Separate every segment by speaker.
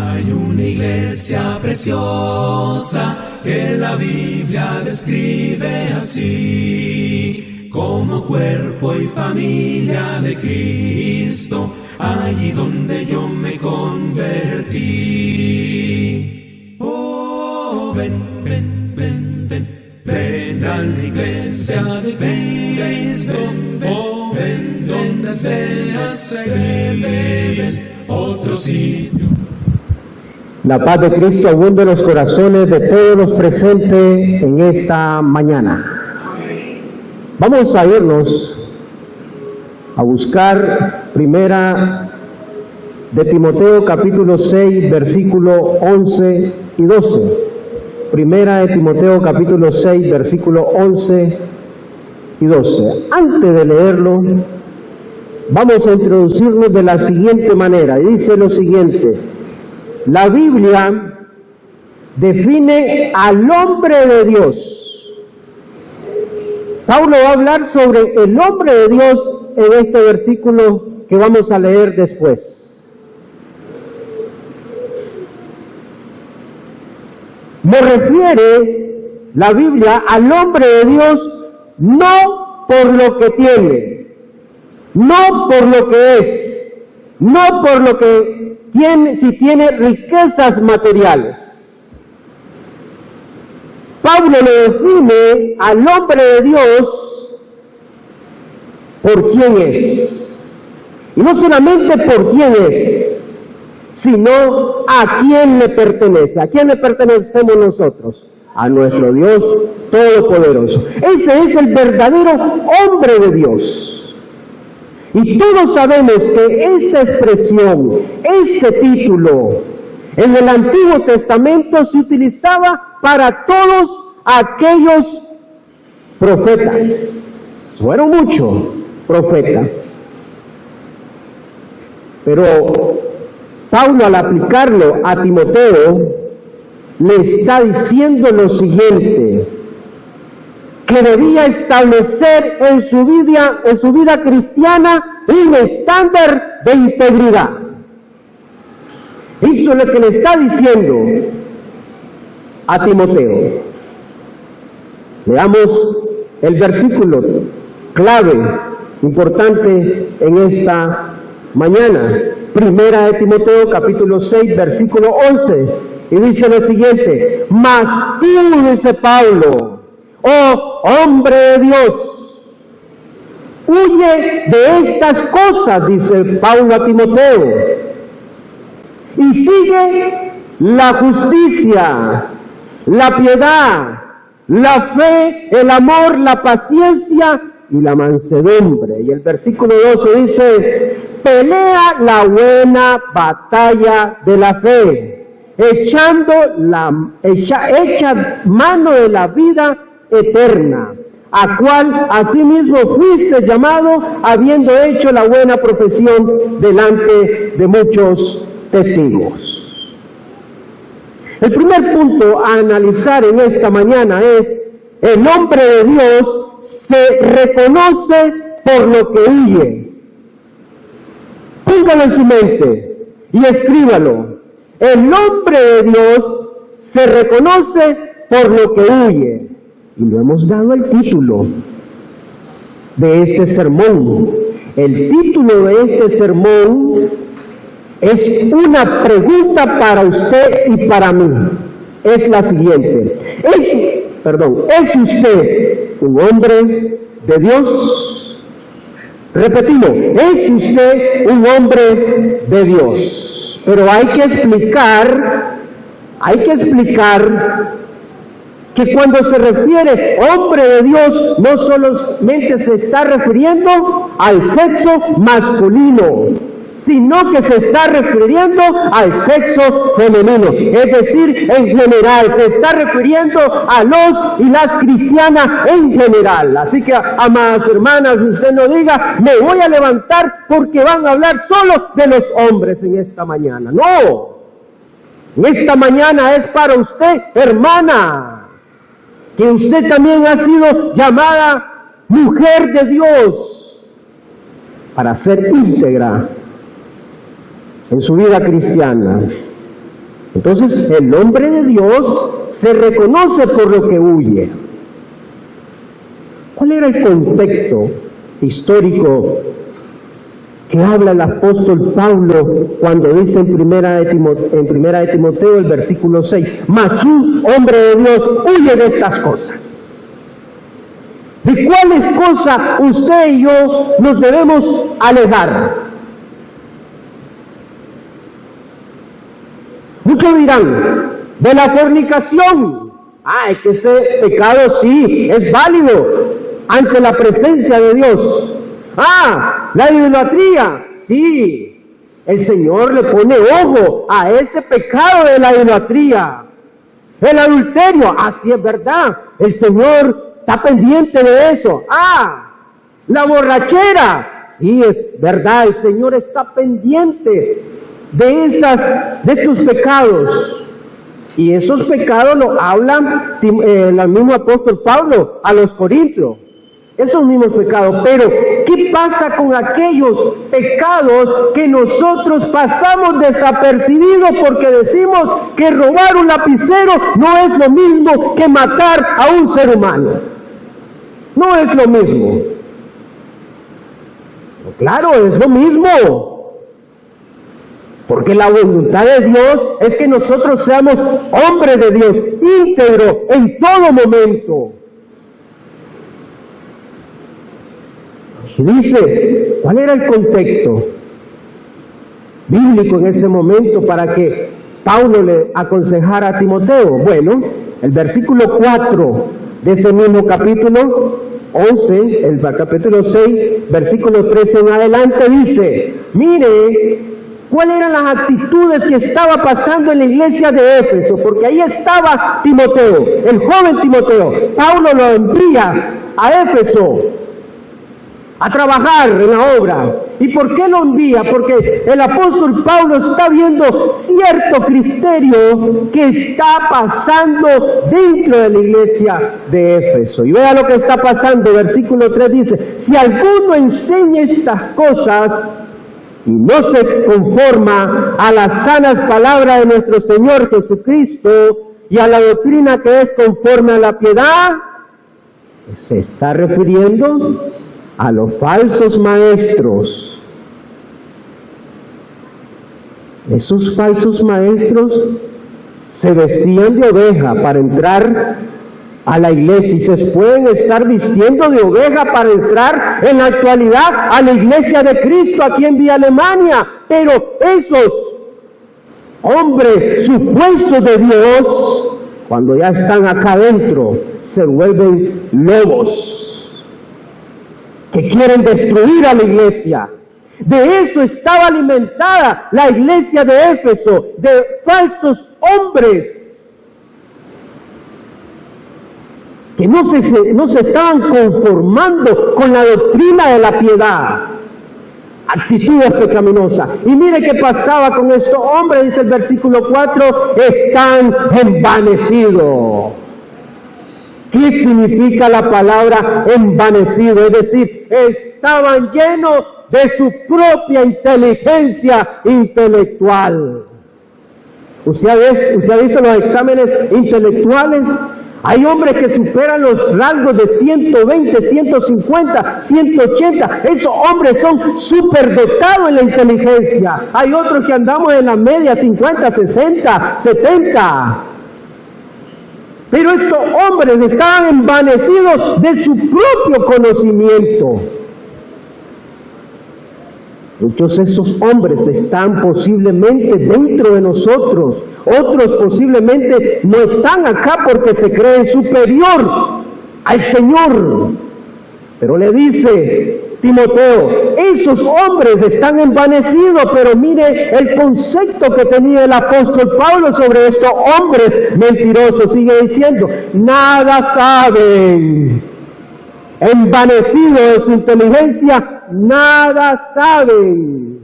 Speaker 1: Hay una iglesia preciosa que la Biblia describe así, como cuerpo y familia de Cristo, allí donde yo me convertí. Oh, ven, ven, ven, ven, ven a la iglesia de Cristo. Oh, ven donde seas feliz, otro sitio.
Speaker 2: La paz de Cristo abunde en los corazones de todos los presentes en esta mañana. Vamos a irnos a buscar primera de Timoteo capítulo 6, versículo 11 y 12. Primera de Timoteo capítulo 6, versículo 11 y 12. Antes de leerlo, vamos a introducirnos de la siguiente manera. Dice lo siguiente: la Biblia define al hombre de Dios. Pablo va a hablar sobre el hombre de Dios en este versículo que vamos a leer después. Me refiere la Biblia al hombre de Dios no por lo que tiene, no por lo que es, no por lo que tiene, si tiene riquezas materiales. Pablo le define al hombre de Dios por quién es. Y no solamente por quién es, sino a quién le pertenece. ¿A quién le pertenecemos nosotros? A nuestro Dios Todopoderoso. Ese es el verdadero hombre de Dios. Y todos sabemos que esta expresión, este título, en el Antiguo Testamento se utilizaba para todos aquellos profetas. Fueron muchos profetas. Pero Pablo, al aplicarlo a Timoteo, le está diciendo lo siguiente: que debía establecer en su vida cristiana un estándar de integridad. Eso es lo que le está diciendo a Timoteo. Leamos el versículo clave, importante en esta mañana. Primera de Timoteo, capítulo 6, versículo 11. Y dice lo siguiente: mas tú, dice Pablo, oh hombre de Dios, huye de estas cosas, dice Pablo a Timoteo, y sigue la justicia, la piedad, la fe, el amor, la paciencia y la mansedumbre. Y el versículo 12 dice: pelea la buena batalla de la fe, echa mano de la vida eterna, a cual asimismo fuiste llamado, habiendo hecho la buena profesión delante de muchos testigos. El primer punto a analizar en esta mañana es: el hombre de Dios se reconoce por lo que huye. Póngalo en su mente y escríbalo. El hombre de Dios se reconoce por lo que huye. Y lo hemos dado el título de este sermón. El título de este sermón es una pregunta para usted y para mí. Es la siguiente: ¿es usted un hombre de Dios? Repetimos, ¿es usted un hombre de Dios? Pero hay que explicar que cuando se refiere hombre de Dios, no solamente se está refiriendo al sexo masculino, sino que se está refiriendo al sexo femenino. Es decir, en general, se está refiriendo a los y las cristianas en general. Así que, amadas hermanas, usted no diga: me voy a levantar porque van a hablar solo de los hombres en esta mañana. No, en esta mañana es para usted, hermana, que usted también ha sido llamada mujer de Dios para ser íntegra en su vida cristiana. Entonces, el hombre de Dios se reconoce por lo que huye. ¿Cuál era el contexto histórico que habla el apóstol Pablo cuando dice en primera de Timoteo, el versículo 6, mas un hombre de Dios huye de estas cosas? ¿De cuáles cosas usted y yo nos debemos alejar? Muchos dirán, de la fornicación. Es que ese pecado sí es válido ante la presencia de Dios. La idolatría, sí, el Señor le pone ojo a ese pecado de la idolatría. El adulterio, sí es verdad, el Señor está pendiente de eso. La borrachera, sí es verdad, el Señor está pendiente de estos pecados. Y esos pecados lo hablan el mismo apóstol Pablo a los Corintios. Esos mismos pecados. Pero, ¿qué pasa con aquellos pecados que nosotros pasamos desapercibidos porque decimos que robar un lapicero no es lo mismo que matar a un ser humano? No es lo mismo. Claro, es lo mismo. Porque la voluntad de Dios es que nosotros seamos hombres de Dios, íntegros en todo momento. Y dice, ¿cuál era el contexto bíblico en ese momento para que Pablo le aconsejara a Timoteo? Bueno, el versículo 4 de ese mismo capítulo 11, el capítulo 6, versículo 13 en adelante dice, mire, ¿cuáles eran las actitudes que estaba pasando en la iglesia de Éfeso? Porque ahí estaba Timoteo, el joven Timoteo. Pablo lo envía a Éfeso a trabajar en la obra. ¿Y por qué lo envía? Porque el apóstol Pablo está viendo cierto criterio que está pasando dentro de la iglesia de Éfeso. Y vea lo que está pasando. Versículo 3 dice, si alguno enseña estas cosas y no se conforma a las sanas palabras de nuestro Señor Jesucristo y a la doctrina que es conforme a la piedad, se está refiriendo a los falsos maestros. Esos falsos maestros se vestían de oveja para entrar a la iglesia y se pueden estar vistiendo de oveja para entrar en la actualidad a la iglesia de Cristo aquí en Vía Alemania, pero esos hombres supuestos de Dios, cuando ya están acá adentro, se vuelven lobos que quieren destruir a la iglesia. De eso estaba alimentada la iglesia de Éfeso, de falsos hombres que no se estaban conformando con la doctrina de la piedad, actitudes pecaminosas. Y mire qué pasaba con estos hombres, dice el versículo 4, están envanecidos. ¿Qué significa la palabra envanecido? Es decir, estaban llenos de su propia inteligencia intelectual. ¿Usted ha visto los exámenes intelectuales? Hay hombres que superan los rangos de 120, 150, 180. Esos hombres son superdotados en la inteligencia. Hay otros que andamos en la media, 50, 60, 70. Pero estos hombres estaban envanecidos de su propio conocimiento. Muchos de esos hombres están posiblemente dentro de nosotros. Otros posiblemente no están acá porque se creen superior al Señor. Pero le dice Timoteo, esos hombres están envanecidos, pero mire el concepto que tenía el apóstol Pablo sobre estos hombres mentirosos. Sigue diciendo, nada saben. Envanecidos de su inteligencia, nada saben.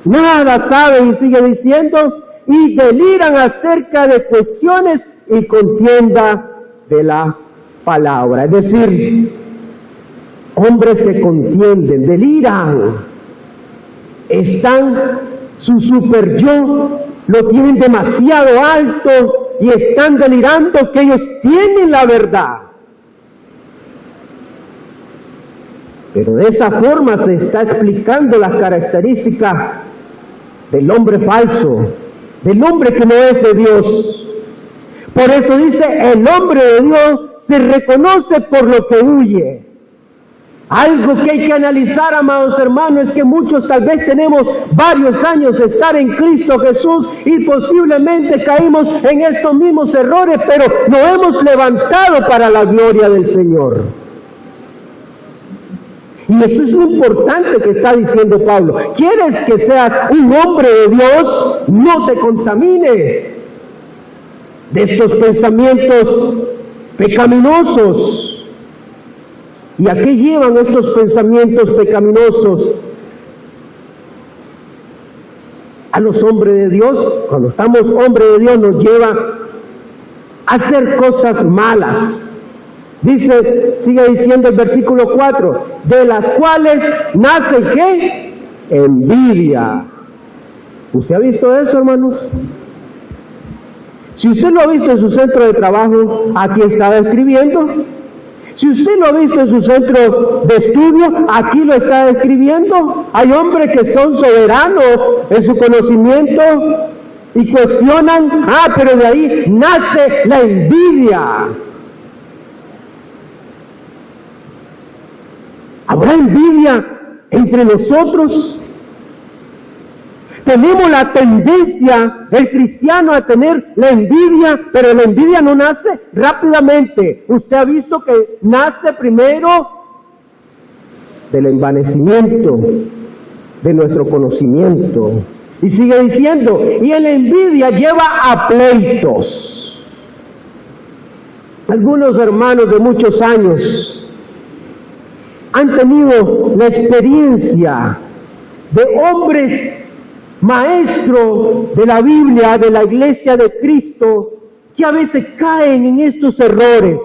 Speaker 2: Nada saben, y sigue diciendo, y deliran acerca de cuestiones y contienda de la palabra. Es decir, hombres que contienden, deliran, están Su super yo lo tienen demasiado alto y están delirando que ellos tienen la verdad. Pero de esa forma se está explicando las características del hombre falso, del hombre que no es de Dios. Por eso dice, el hombre de Dios se reconoce por lo que huye. Algo que hay que analizar, amados hermanos, es que muchos tal vez tenemos varios años de estar en Cristo Jesús y posiblemente caímos en estos mismos errores, pero nos hemos levantado para la gloria del Señor. Y eso es lo importante que está diciendo Pablo. ¿Quieres que seas un hombre de Dios? No te contamine de estos pensamientos pecaminosos. ¿Y a qué llevan estos pensamientos pecaminosos? A los hombres de Dios, cuando estamos hombres de Dios, nos lleva a hacer cosas malas. Dice, sigue diciendo el versículo 4, de las cuales nace ¿qué? Envidia. ¿Usted ha visto eso, hermanos? Si usted lo ha visto en su centro de trabajo, aquí está describiendo. Si usted lo ha visto en su centro de estudio, aquí lo está describiendo. Hay hombres que son soberanos en su conocimiento y cuestionan, pero de ahí nace la envidia. ¿Habrá envidia entre nosotros? Tenemos la tendencia, el cristiano, a tener la envidia, pero la envidia no nace rápidamente. Usted ha visto que nace primero del envanecimiento de nuestro conocimiento. Y sigue diciendo, y la envidia lleva a pleitos. Algunos hermanos de muchos años han tenido la experiencia de hombres maestros de la Biblia, de la iglesia de Cristo, que a veces caen en estos errores.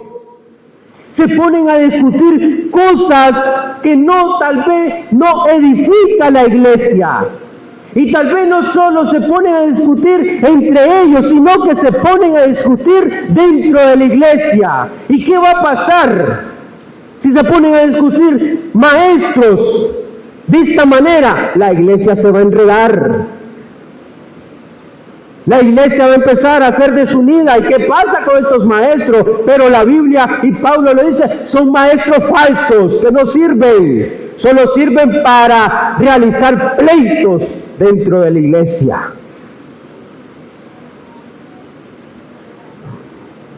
Speaker 2: Se ponen a discutir cosas que tal vez no edifica la iglesia. Y tal vez no solo se ponen a discutir entre ellos, sino que se ponen a discutir dentro de la iglesia. ¿Y qué va a pasar si se ponen a discutir maestros de esta manera? La iglesia se va a enredar. La iglesia va a empezar a ser desunida. ¿Y qué pasa con estos maestros? Pero la Biblia, y Pablo lo dice, son maestros falsos que no sirven. Solo sirven para realizar pleitos dentro de la iglesia.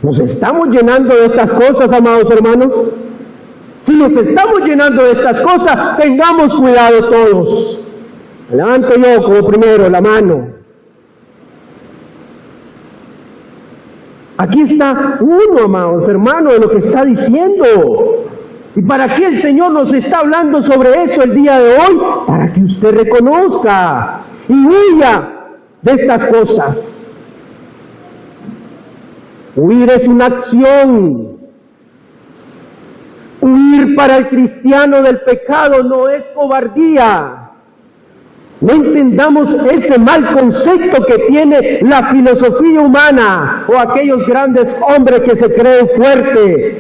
Speaker 2: ¿Nos estamos llenando de estas cosas, amados hermanos? Si nos estamos llenando de estas cosas, tengamos cuidado todos. Levanto yo como primero la mano. Aquí está uno, amados hermanos, de lo que está diciendo. ¿Y para qué el Señor nos está hablando sobre eso el día de hoy? Para que usted reconozca y huya de estas cosas. Huir es una acción. Huir para el cristiano del pecado no es cobardía. No entendamos ese mal concepto que tiene la filosofía humana o aquellos grandes hombres que se creen fuertes,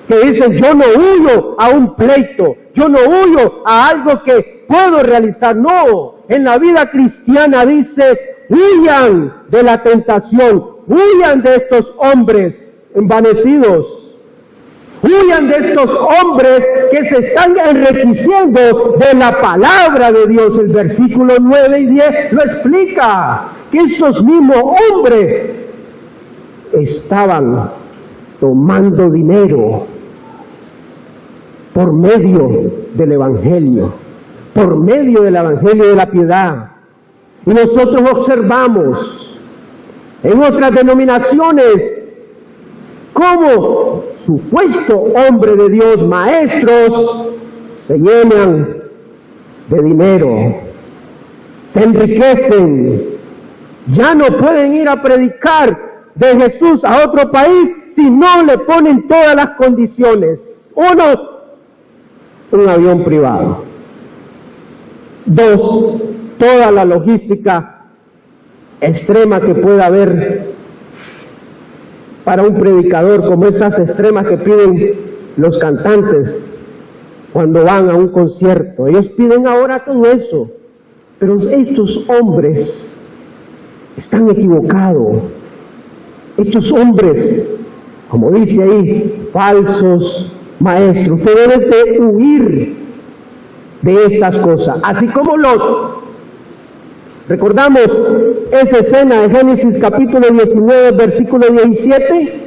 Speaker 2: que dicen yo no huyo a un pleito, yo no huyo a algo que puedo realizar. No, en la vida cristiana dice, huyan de la tentación, huyan de estos hombres envanecidos. Huyan de estos hombres que se están enriqueciendo de la palabra de Dios. El versículo 9 y 10 lo explica, que estos mismos hombres estaban tomando dinero por medio del Evangelio, por medio del Evangelio de la piedad. Y nosotros observamos en otras denominaciones cómo supuesto hombre de Dios, maestros, se llenan de dinero, se enriquecen, ya no pueden ir a predicar de Jesús a otro país si no le ponen todas las condiciones. Uno, un avión privado. Dos, toda la logística extrema que pueda haber para un predicador, como esas extremas que piden los cantantes cuando van a un concierto. Ellos piden ahora todo eso, pero estos hombres están equivocados. Estos hombres, como dice ahí, falsos maestros, que deben de huir de estas cosas, así como Lot. Recordamos esa escena de Génesis capítulo 19, versículo 17,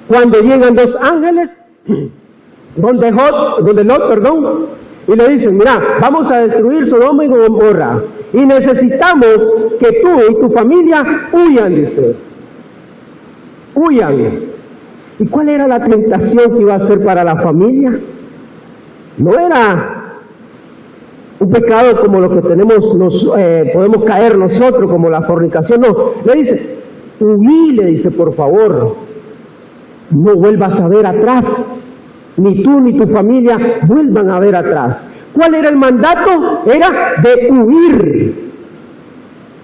Speaker 2: cuando llegan dos ángeles donde Lot, y le dicen: mira, vamos a destruir Sodoma y Gomorra y necesitamos que tú y tu familia huyan, dice. Huyan. ¿Y cuál era la tentación que iba a ser para la familia? No era un pecado como lo que podemos caer nosotros, como la fornicación, no. Le dice: huí, le dice, por favor, no vuelvas a ver atrás. Ni tú ni tu familia vuelvan a ver atrás. ¿Cuál era el mandato? Era de huir.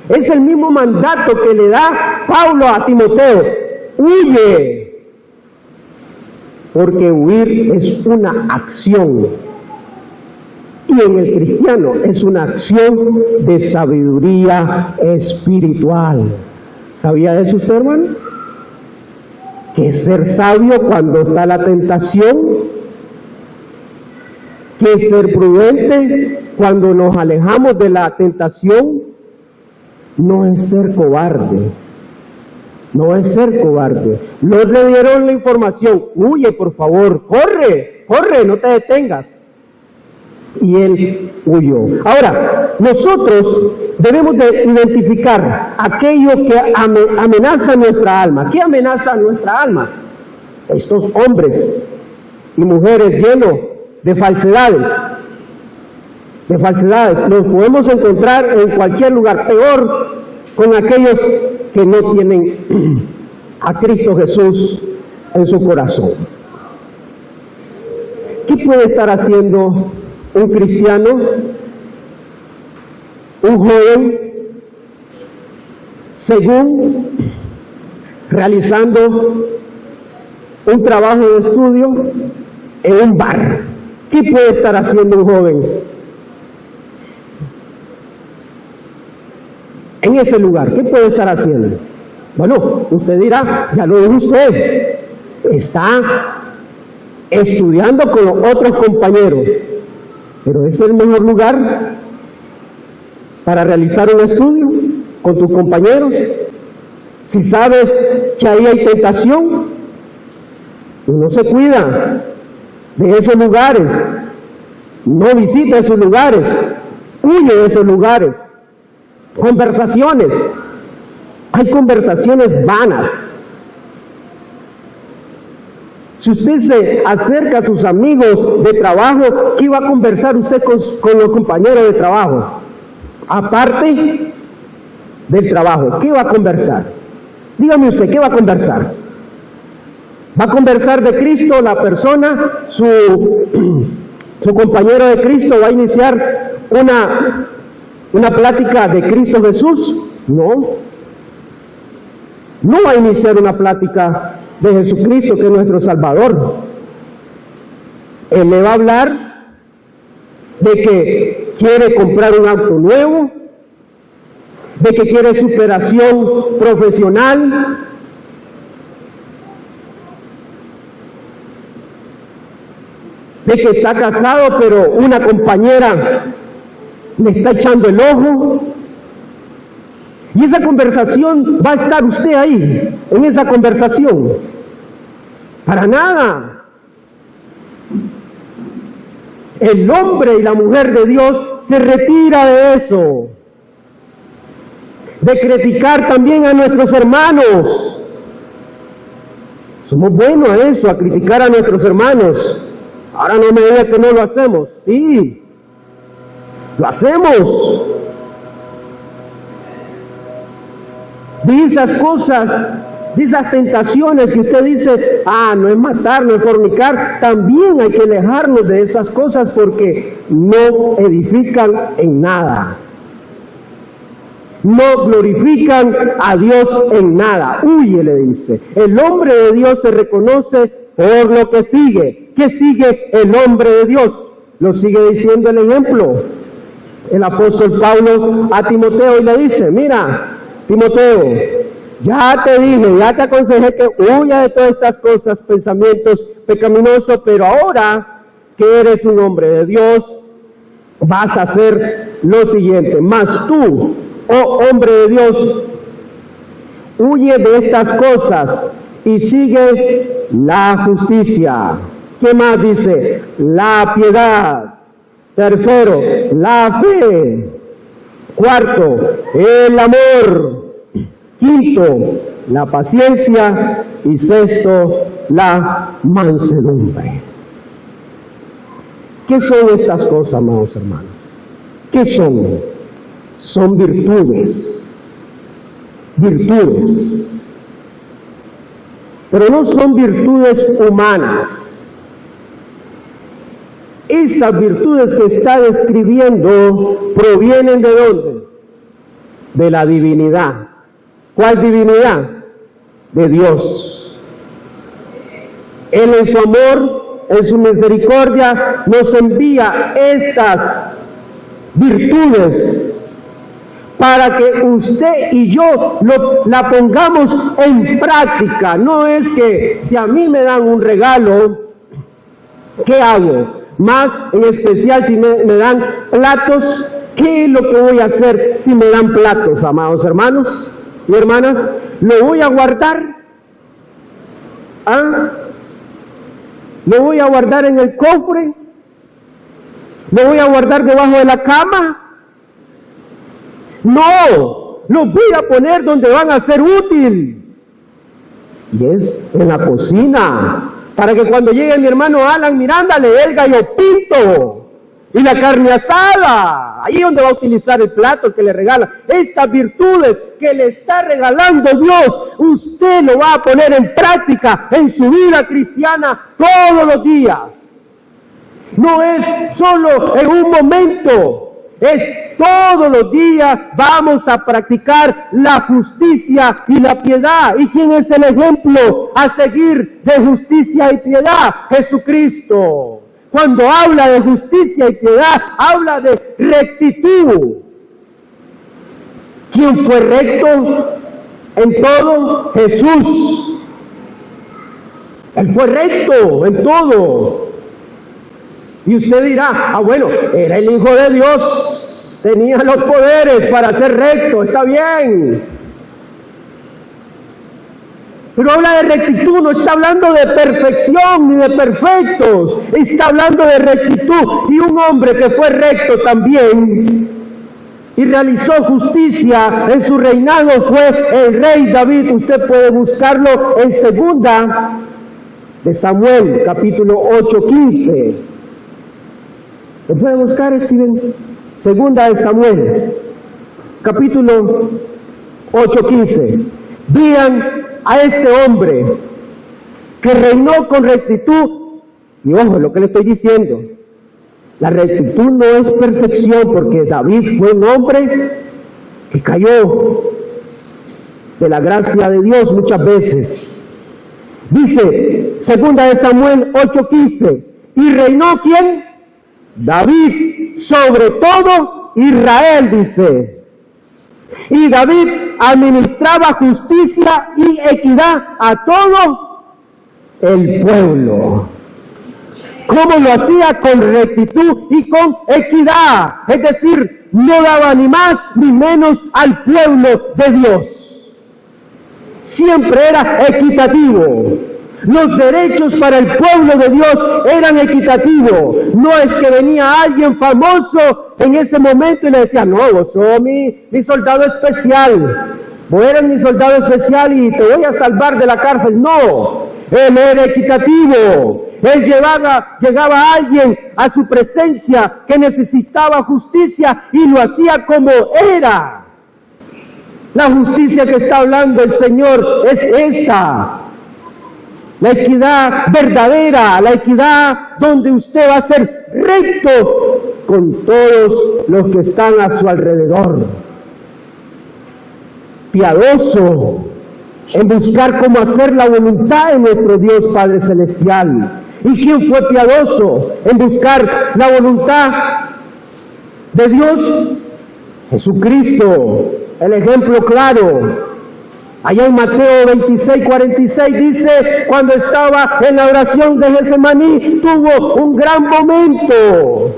Speaker 2: Es el mismo mandato que le da Pablo a Timoteo: huye. Porque huir es una acción. Y en el cristiano es una acción de sabiduría espiritual. ¿Sabía eso usted, hermano? Que ser sabio cuando está la tentación, que ser prudente cuando nos alejamos de la tentación, no es ser cobarde. No es ser cobarde. No le dieron la información: huye, por favor, corre, corre, no te detengas. Y él huyó. Ahora, nosotros debemos de identificar aquello que amenaza nuestra alma. ¿Qué amenaza nuestra alma? Estos hombres y mujeres llenos de falsedades. De falsedades. Los podemos encontrar en cualquier lugar. Peor con aquellos que no tienen a Cristo Jesús en su corazón. ¿Qué puede estar haciendo un cristiano, un joven, según realizando un trabajo de estudio en un bar? ¿Qué puede estar haciendo un joven en ese lugar? ¿Qué puede estar haciendo? Bueno, usted dirá: ya lo dijo usted, está estudiando con los otros compañeros. Pero ¿es el mejor lugar para realizar un estudio con tus compañeros? Si sabes que ahí hay tentación, uno se cuida de esos lugares, no visita esos lugares, huye de esos lugares. Conversaciones, hay conversaciones vanas. Si usted se acerca a sus amigos de trabajo, ¿qué va a conversar usted con los compañeros de trabajo? Aparte del trabajo, ¿qué va a conversar? Dígame usted, ¿qué va a conversar? ¿Va a conversar de Cristo la persona, su compañero de Cristo? ¿Va a iniciar una plática de Cristo Jesús? No. No va a iniciar una plática de Jesucristo, que es nuestro Salvador. Él le va a hablar de que quiere comprar un auto nuevo, de que quiere superación profesional, de que está casado pero una compañera le está echando el ojo. Y esa conversación, ¿va a estar usted ahí, en esa conversación? Para nada. El hombre y la mujer de Dios se retira de eso. De criticar también a nuestros hermanos. Somos buenos a eso, a criticar a nuestros hermanos. Ahora no me diga que no lo hacemos. Sí, lo hacemos. De esas cosas, de esas tentaciones que usted dice: no es matar, no es fornicar, también hay que alejarnos de esas cosas porque no edifican en nada. no glorifican a Dios en nada. Huye, le dice. El hombre de Dios se reconoce por lo que sigue. ¿Qué sigue el hombre de Dios? Lo sigue diciendo el ejemplo. El apóstol Pablo a Timoteo y le dice, mira, Timoteo, ya te dije, ya te aconsejé que huya de todas estas cosas, pensamientos pecaminosos, pero ahora que eres un hombre de Dios, vas a hacer lo siguiente. Mas tú, oh hombre de Dios, huye de estas cosas y sigue la justicia. ¿Qué más dice? La piedad. Tercero, la fe. Cuarto, el amor. Quinto, la paciencia. Y sexto, la mansedumbre. ¿Qué son estas cosas, amados hermanos? ¿Qué son? Son virtudes. Virtudes. Pero no son virtudes humanas. Esas virtudes que está describiendo provienen ¿de dónde? De la divinidad. ¿Cuál divinidad? De Dios. Él en su amor, en su misericordia, nos envía estas virtudes para que usted y yo la pongamos en práctica. No es que si a mí me dan un regalo, ¿qué hago? Más en especial si me dan platos, ¿qué es lo que voy a hacer si me dan platos, amados hermanos y hermanas? ¿Lo voy a guardar? ¿Ah? ¿Lo voy a guardar en el cofre? ¿Lo voy a guardar debajo de la cama? No, los voy a poner donde van a ser útil. Y es en la cocina. Para que cuando llegue mi hermano Alan Miranda le dé el gallo pinto y la carne asada. Ahí es donde va a utilizar el plato que le regala. Estas virtudes que le está regalando Dios, usted lo va a poner en práctica en su vida cristiana todos los días. No es solo en un momento. Es todos los días vamos a practicar la justicia y la piedad. ¿Y quién es el ejemplo a seguir de justicia y piedad? Jesucristo. Cuando habla de justicia y piedad, habla de rectitud. ¿Quién fue recto en todo? Jesús. Él fue recto en todo. Y usted dirá, bueno, era el Hijo de Dios, tenía los poderes para ser recto, está bien. Pero habla de rectitud, no está hablando de perfección ni de perfectos, está hablando de rectitud. Y un hombre que fue recto también y realizó justicia en su reinado fue el rey David. Usted puede buscarlo en segunda de Samuel, capítulo 8:15. ¿Lo puede buscar, Steven? Segunda de Samuel, capítulo 8:15. Vean a este hombre que reinó con rectitud. Y ojo, lo que le estoy diciendo. La rectitud no es perfección, porque David fue un hombre que cayó de la gracia de Dios muchas veces. Dice, segunda de Samuel 8:15. ¿Y reinó quién? David, sobre todo Israel, dice. Y David administraba justicia y equidad a todo el pueblo. ¿Cómo lo hacía? Con rectitud y con equidad. Es decir, no daba ni más ni menos al pueblo de Dios. Siempre era equitativo. Los derechos para el pueblo de Dios eran equitativos. No es que venía alguien famoso en ese momento y le decía, no, vos sos mi soldado especial. Vos eres mi soldado especial y te voy a salvar de la cárcel. No, él era equitativo. Él llegaba alguien a su presencia que necesitaba justicia y lo hacía como era. La justicia que está hablando el Señor es esa. La equidad verdadera, la equidad donde usted va a ser recto con todos los que están a su alrededor. piadoso en buscar cómo hacer la voluntad de nuestro Dios Padre Celestial. ¿Y quién fue piadoso en buscar la voluntad de Dios? Jesucristo, el ejemplo claro. Allá en Mateo 26:46 dice, cuando estaba en la oración de Getsemaní, tuvo un gran momento.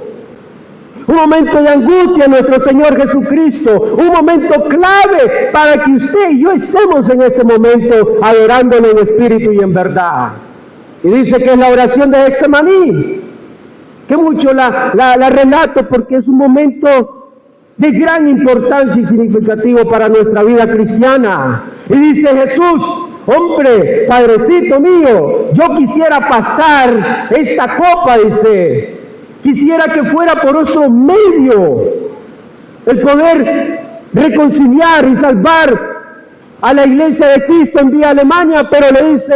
Speaker 2: Un momento de angustia en nuestro Señor Jesucristo, un momento clave para que usted y yo estemos en este momento adorándolo en espíritu y en verdad. Y dice que es la oración de Getsemaní, que mucho la relato porque es un momento de gran importancia y significativo para nuestra vida cristiana. Y dice Jesús, hombre, Padrecito mío, yo quisiera pasar esta copa, dice, quisiera que fuera por otro medio el poder reconciliar y salvar a la iglesia de Cristo en vía Alemania, pero le dice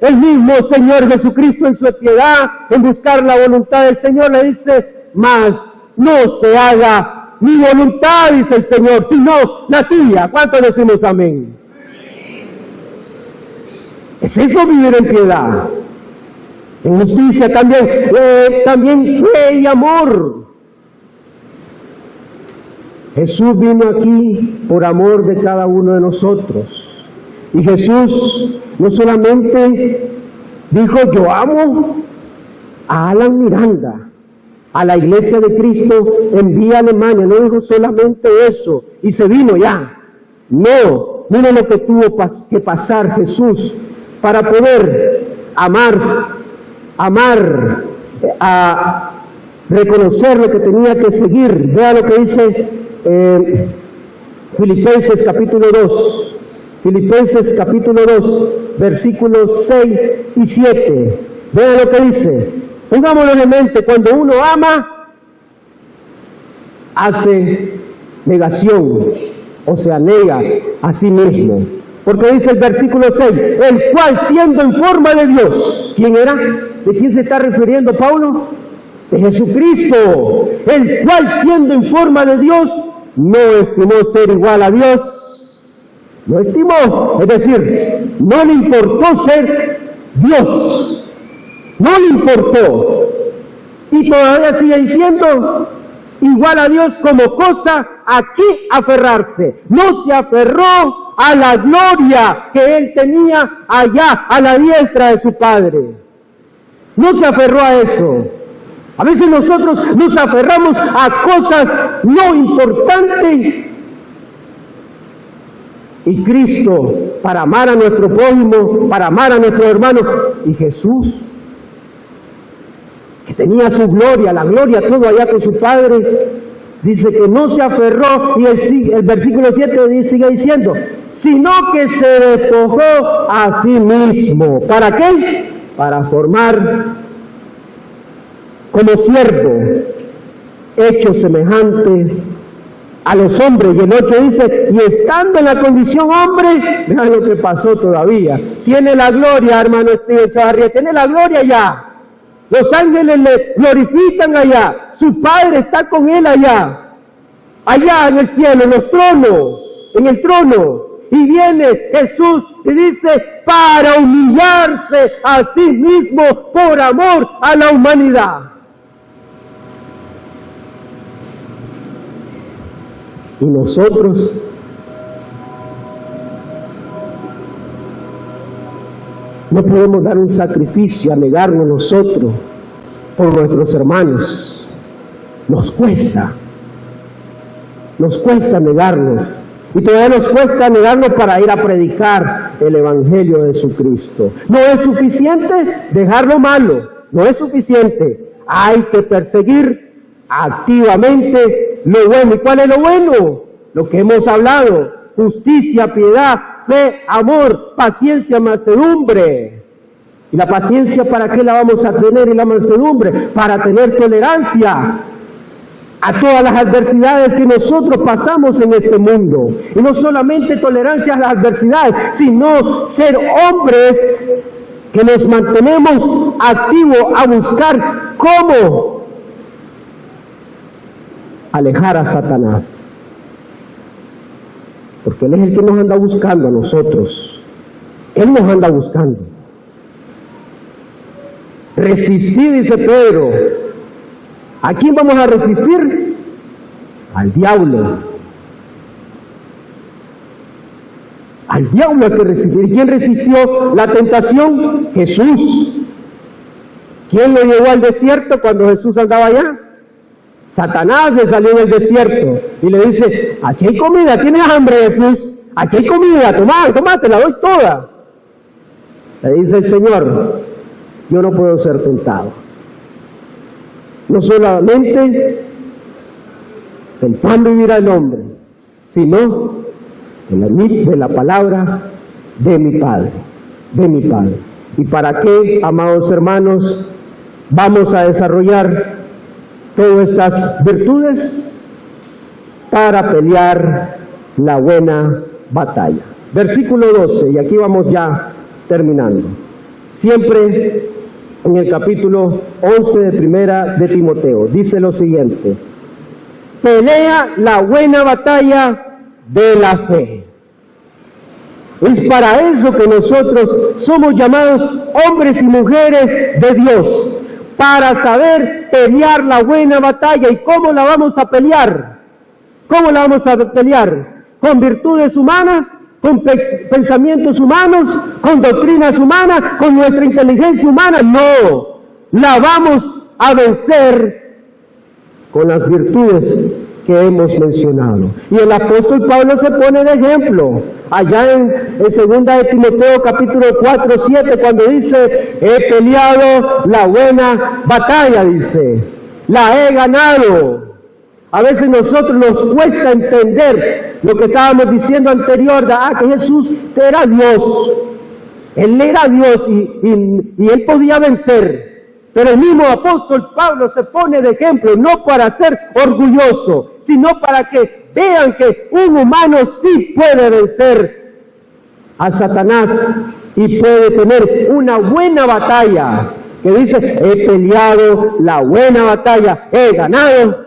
Speaker 2: el mismo Señor Jesucristo en su piedad, en buscar la voluntad del Señor, le dice, mas no se haga mi voluntad, dice el Señor, sino la tuya. ¿Cuántos decimos amén? ¿Es eso vivir en piedad? En justicia también fe y amor. Jesús vino aquí por amor de cada uno de nosotros. Y Jesús no solamente dijo, yo amo a Alan Miranda, a la iglesia de Cristo en vía Alemania, no dijo solamente eso y se vino ya. No, mire lo que tuvo que pasar Jesús para poder amar, a reconocer lo que tenía que seguir. Vea lo que dice Filipenses capítulo 2, Filipenses capítulo 2, versículos 6 y 7. Vea lo que dice. Pongámoslo en mente, cuando uno ama, hace negación, o sea, nega a sí mismo. Porque dice el versículo 6, el cual siendo en forma de Dios, ¿quién era? ¿De quién se está refiriendo Pablo? De Jesucristo, el cual siendo en forma de Dios, no estimó ser igual a Dios, no estimó, es decir, no le importó ser Dios. No le importó. Y todavía sigue diciendo, igual a Dios como cosa a qué aferrarse. No se aferró a la gloria que él tenía allá a la diestra de su Padre. No se aferró a eso. A veces nosotros nos aferramos a cosas no importantes. Y Cristo, para amar a nuestro prójimo, para amar a nuestros hermanos, y Jesús, que tenía su gloria, la gloria todo allá con su Padre, dice que no se aferró, y el versículo 7 sigue diciendo, sino que se despojó a sí mismo. ¿Para qué? Para formar como siervo, hecho semejante a los hombres. Y el 8 dice, y estando en la condición hombre, vean lo que pasó todavía, tiene la gloria, hermano Steven Chavarría, tiene la gloria ya. Los ángeles le glorifican allá, su Padre está con él allá en el cielo, en los tronos, en el trono. Y viene Jesús y dice, para humillarse a sí mismo por amor a la humanidad. Y nosotros no podemos dar un sacrificio a negarnos nosotros por nuestros hermanos. Nos cuesta negarnos. Y todavía nos cuesta negarnos para ir a predicar el Evangelio de Jesucristo. No es suficiente dejar lo malo, no es suficiente. Hay que perseguir activamente lo bueno. ¿Y cuál es lo bueno? Lo que hemos hablado: justicia, piedad, fe, amor, paciencia, mansedumbre. ¿Y la paciencia para qué la vamos a tener? ¿Y la mansedumbre? Para tener tolerancia a todas las adversidades que nosotros pasamos en este mundo. Y no solamente tolerancia a las adversidades, sino ser hombres que nos mantenemos activos a buscar cómo alejar a Satanás. porque Él es el que nos anda buscando a nosotros. Él nos anda buscando. Resistir, dice Pedro. ¿A quién vamos a resistir? Al diablo. Al diablo hay que resistir. ¿Quién resistió la tentación? Jesús. ¿Quién lo llevó al desierto cuando Jesús andaba allá? Satanás le salió en el desierto y le dice: aquí hay comida, ¿tienes hambre, Jesús? Aquí hay comida, toma, te la doy toda. Le dice el Señor: yo no puedo ser tentado. No solamente del pan vivirá el hombre, sino de la palabra de mi Padre, ¿Y para qué, amados hermanos, vamos a desarrollar todas estas virtudes? Para pelear la buena batalla. Versículo 12, y aquí vamos ya terminando. Siempre en el capítulo 11 de Primera de Timoteo, dice lo siguiente: pelea la buena batalla de la fe. Es para eso que nosotros somos llamados hombres y mujeres de Dios, para saber pelear la buena batalla. ¿Y cómo la vamos a pelear? ¿Cómo la vamos a pelear? ¿Con virtudes humanas? ¿Con pensamientos humanos? ¿Con doctrinas humanas? ¿Con nuestra inteligencia humana? No, la vamos a vencer con las virtudes que hemos mencionado. Y el apóstol Pablo se pone de ejemplo allá en 2 de Timoteo capítulo 4, 7, cuando dice: he peleado la buena batalla, dice, la he ganado. A veces nosotros nos cuesta entender lo que estábamos diciendo anterior, que Jesús era Dios. Él era Dios y Él podía vencer. Pero el mismo apóstol Pablo se pone de ejemplo, no para ser orgulloso, sino para que vean que un humano sí puede vencer a Satanás y puede tener una buena batalla. Que dice: he peleado la buena batalla, he ganado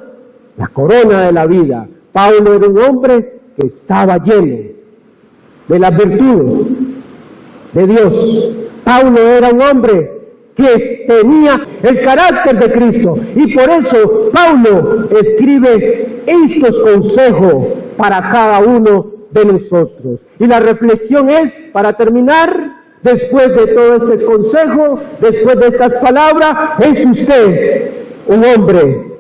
Speaker 2: la corona de la vida. Pablo era un hombre que estaba lleno de las virtudes de Dios. Pablo era un hombre que tenía el carácter de Cristo, y por eso Pablo escribe estos consejos para cada uno de nosotros. Y la reflexión es, para terminar, después de todo este consejo, después de estas palabras: ¿es usted un hombre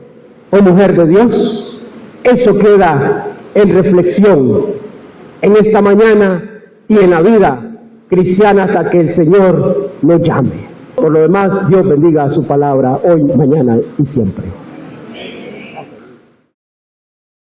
Speaker 2: o mujer de Dios? Eso queda en reflexión en esta mañana y en la vida cristiana hasta que el Señor nos llame. Por lo demás, Dios bendiga su palabra hoy, mañana y siempre.